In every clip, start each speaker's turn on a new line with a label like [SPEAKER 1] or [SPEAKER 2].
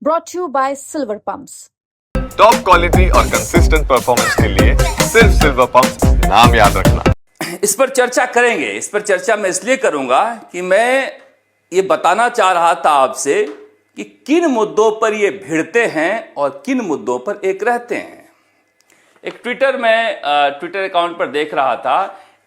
[SPEAKER 1] brought to you by Silver Pumps.
[SPEAKER 2] Top quality और consistent performance के लिए सिर्फ सिल्वर पंप्स नाम याद रखना।
[SPEAKER 3] इस पर चर्चा करेंगे। इस पर चर्चा मैं इसलिए करूंगा कि मैं ये बताना चाह रहा था आपसे कि किन मुद्दों पर ये भिड़ते हैं और किन मुद्दों पर एक रहते हैं। एक ट्विटर अकाउंट पर देख रहा था,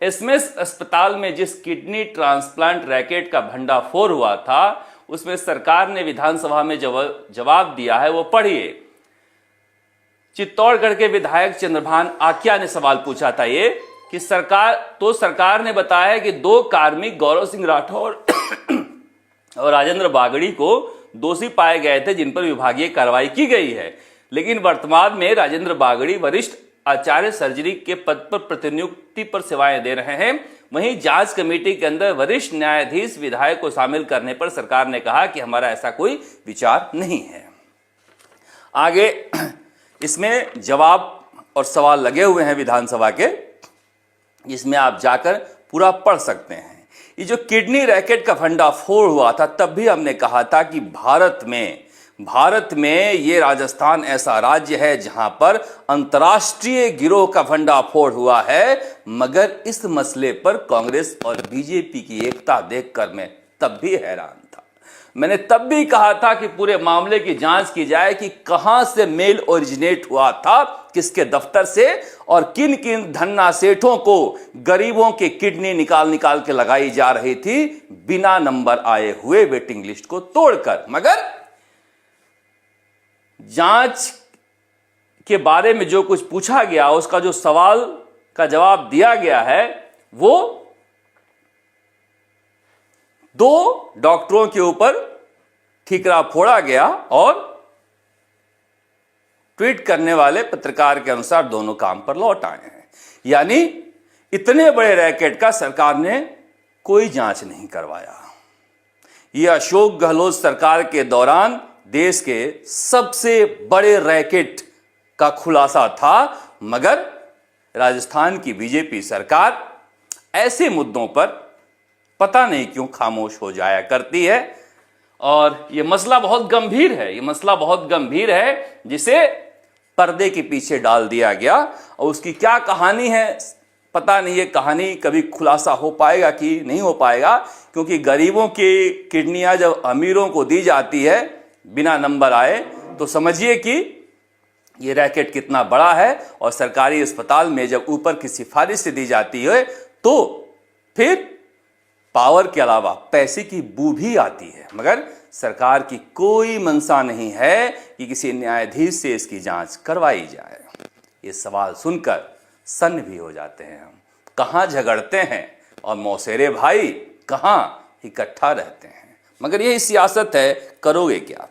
[SPEAKER 3] एसएमएस अस्पताल में जिस किडनी ट्रांसप्लांट रैकेट का भंडाफोड़ हुआ था उसमें सरकार ने विधानसभा में जवाब दिया है, वो पढ़िए। चित्तौड़गढ़ के विधायक चंद्रभान आक्या ने सवाल पूछा था ये कि सरकार ने बताया कि 2 कार्मिक गौरव सिंह राठौर और राजेंद्र बागड़ी को दोषी पाए गए थे जिन पर विभागीय कार्रवाई की गई है, लेकिन वर्तमान में राजेंद्र बागड़ी वरिष्ठ आचार्य सर्जरी के पद पर प्रतिनियुक्ति पर सेवाएं दे रहे हैं। वहीं जांच कमेटी के अंदर वरिष्ठ न्यायाधीश विधायक को शामिल करने पर सरकार ने कहा कि हमारा ऐसा कोई विचार नहीं है। आगे इसमें जवाब और सवाल लगे हुए हैं विधानसभा के, जिसमें आप जाकर पूरा पढ़ सकते हैं। ये जो किडनी रैकेट का भंडाफोड़ हुआ था तब भी हमने कहा था कि भारत में ये राजस्थान ऐसा राज्य है जहां पर अंतर्राष्ट्रीय गिरोह का भंडाफोड़ हुआ है, मगर इस मसले पर कांग्रेस और बीजेपी की एकता देखकर मैं तब भी हैरान था। मैंने तब भी कहा था कि पूरे मामले की जांच की जाए कि कहां से मेल ओरिजिनेट हुआ था, किसके दफ्तर से, और किन किन धन्ना सेठों को गरीबों के किडनी निकाल के लगाई जा रही थी बिना नंबर आए हुए, वेटिंग लिस्ट को तोड़कर। मगर जांच के बारे में जो कुछ पूछा गया, उसका जो सवाल का जवाब दिया गया है, वो 2 डॉक्टरों के ऊपर ठीकरा फोड़ा गया और ट्वीट करने वाले पत्रकार के अनुसार दोनों काम पर लौट आए हैं। यानी इतने बड़े रैकेट का सरकार ने कोई जांच नहीं करवाया। यह अशोक गहलोत सरकार के दौरान देश के सबसे बड़े रैकेट का खुलासा था, मगर राजस्थान की बीजेपी सरकार ऐसे मुद्दों पर पता नहीं क्यों खामोश हो जाया करती है। और यह मसला बहुत गंभीर है, जिसे पर्दे के पीछे डाल दिया गया। और उसकी क्या कहानी है पता नहीं, ये कहानी कभी खुलासा हो पाएगा कि नहीं हो पाएगा, क्योंकि गरीबों की किडनियां जब अमीरों को दी जाती है बिना नंबर आए, तो समझिए कि ये रैकेट कितना बड़ा है। और सरकारी अस्पताल में जब ऊपर की सिफारिश से दी जाती है तो फिर पावर के अलावा पैसे की बू भी आती है, मगर सरकार की कोई मंशा नहीं है कि किसी न्यायाधीश से इसकी जांच करवाई जाए। ये सवाल सुनकर सन्न भी हो जाते हैं हम। कहां झगड़ते हैं और मौसेरे भाई कहां इकट्ठा रहते हैं। मगर यही सियासत है, करोगे क्या।